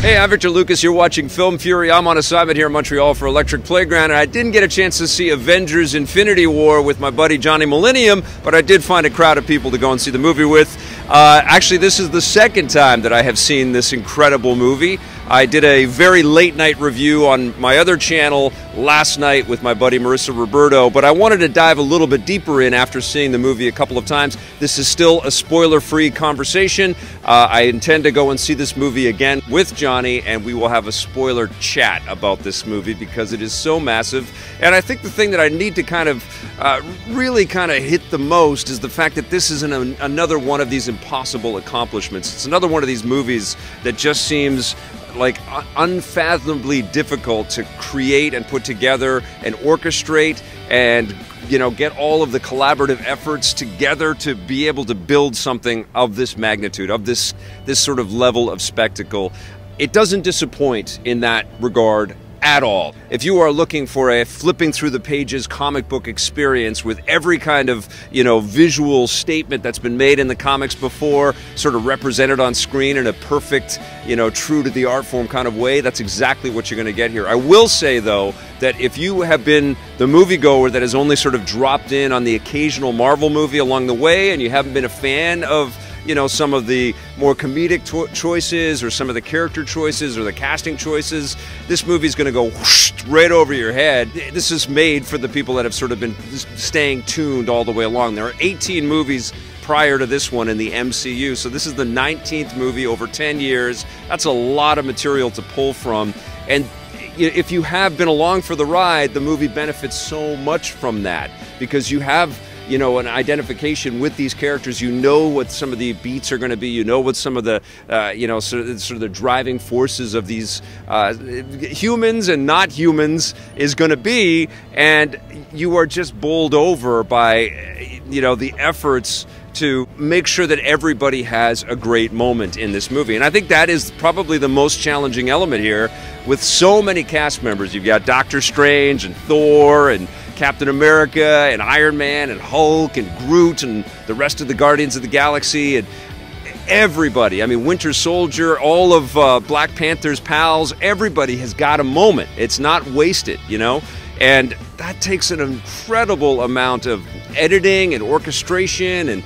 Hey, I'm Victor Lucas. You're watching Film Fury. I'm on assignment here in Montreal for Electric Playground, and I didn't get a chance to see Avengers Infinity War with my buddy Johnny Millennium, but I did find a crowd of people to go and see the movie with. Actually, this is the second time that I have seen this incredible movie. I did a very late night review on my other channel last night with my buddy Marissa Roberto, but I wanted to dive a little bit deeper in after seeing the movie a couple of times. This is still a spoiler-free conversation. I intend to go and see this movie again with Johnny, and we will have a spoiler chat about this movie because it is so massive. And I think the thing that I need to kind of really hit the most is the fact that this is another one of these impossible accomplishments. It's another one of these movies that just seems like unfathomably difficult to create and put together and orchestrate and, you know, get all of the collaborative efforts together to be able to build something of this magnitude, of this sort of level of spectacle. It doesn't disappoint in that regard at all. If you are looking for a flipping through the pages comic book experience with every kind of, you know, visual statement that's been made in the comics before, sort of represented on screen in a perfect, you know, true to the art form kind of way, that's exactly what you're going to get here. I will say, though, that if you have been the moviegoer that has only sort of dropped in on the occasional Marvel movie along the way, and you haven't been a fan of, you know, some of the more comedic choices or some of the character choices or the casting choices, this movie's going to go whoosh, right over your head. This is made for the people that have sort of been staying tuned all the way along. There are 18 movies prior to this one in the MCU, so this is the 19th movie over 10 years. That's a lot of material to pull from, and if you have been along for the ride, the movie benefits so much from that because you have, you know, an identification with these characters. You know what some of the beats are going to be. You know what some of the, you know, sort of the driving forces of these humans and not humans is going to be, and you are just bowled over by, you know, the efforts to make sure that everybody has a great moment in this movie. And I think that is probably the most challenging element here with so many cast members. You've got Doctor Strange and Thor and Captain America and Iron Man and Hulk and Groot and the rest of the Guardians of the Galaxy and everybody. I mean, Winter Soldier, all of Black Panther's pals, everybody has got a moment. It's not wasted, you know? And that takes an incredible amount of editing and orchestration and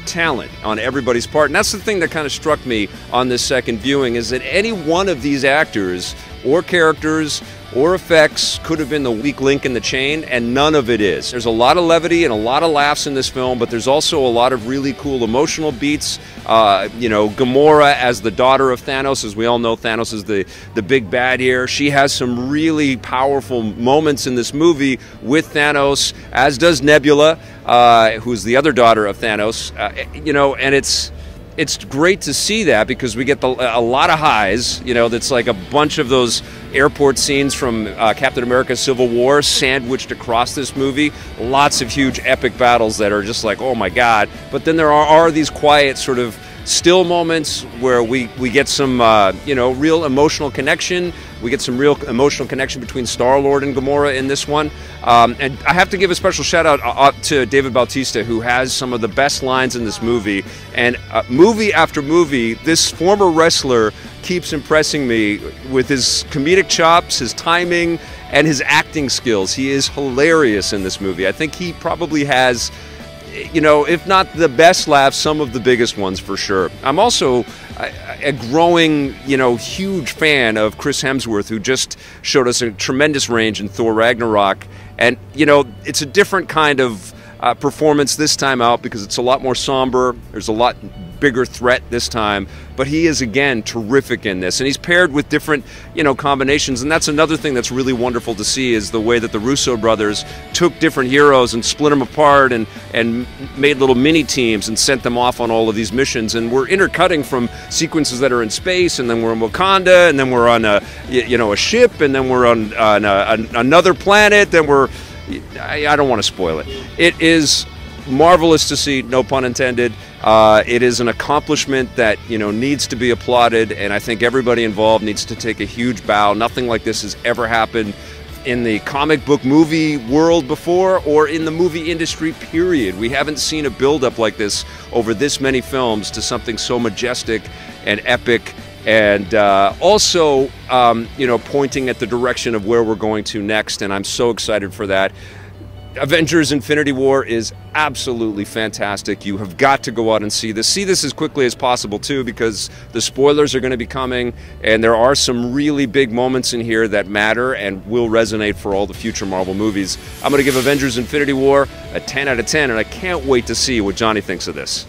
talent on everybody's part. And that's the thing that kind of struck me on this second viewing, is that any one of these actors or characters or effects could have been the weak link in the chain, and none of it is. There's a lot of levity and a lot of laughs in this film, but there's also a lot of really cool emotional beats. You know, Gamora as the daughter of Thanos, as we all know, Thanos is the big bad here. She has some really powerful moments in this movie with Thanos, as does Nebula, who's the other daughter of Thanos. You know, and it's great to see that because we get a lot of highs. You know, that's like a bunch of those airport scenes from Captain America Civil War sandwiched across this movie. Lots of huge epic battles that are just like, oh my God. But then there are these quiet sort of still moments where we get some, you know, real emotional connection. We get some real emotional connection between Star-Lord and Gamora in this one. And I have to give a special shout out to David Bautista, who has some of the best lines in this movie. And movie after movie, this former wrestler keeps impressing me with his comedic chops, his timing, and his acting skills. He is hilarious in this movie. I think he probably has, you know, if not the best laughs, some of the biggest ones for sure. I'm also a growing, you know, huge fan of Chris Hemsworth, who just showed us a tremendous range in Thor Ragnarok. And, you know, it's a different kind of performance this time out because it's a lot more somber. There's a lot bigger threat this time, but he is again terrific in this, and he's paired with different, you know, combinations. And that's another thing that's really wonderful to see, is the way that the Russo brothers took different heroes and split them apart and made little mini teams and sent them off on all of these missions. And we're intercutting from sequences that are in space, and then we're in Wakanda, and then we're on a, you know, a ship, and then we're on another planet, then we're, I don't want to spoil it. It is marvelous to see, no pun intended. It is an accomplishment that, you know, needs to be applauded, and I think everybody involved needs to take a huge bow. Nothing like this has ever happened in the comic book movie world before, or in the movie industry, period. We haven't seen a build-up like this over this many films to something so majestic and epic and also, you know, pointing at the direction of where we're going to next, and I'm so excited for that. Avengers Infinity War is absolutely fantastic. You have got to go out and see this. See this as quickly as possible, too, because the spoilers are going to be coming, and there are some really big moments in here that matter and will resonate for all the future Marvel movies. I'm going to give Avengers Infinity War a 10 out of 10, and I can't wait to see what Johnny thinks of this.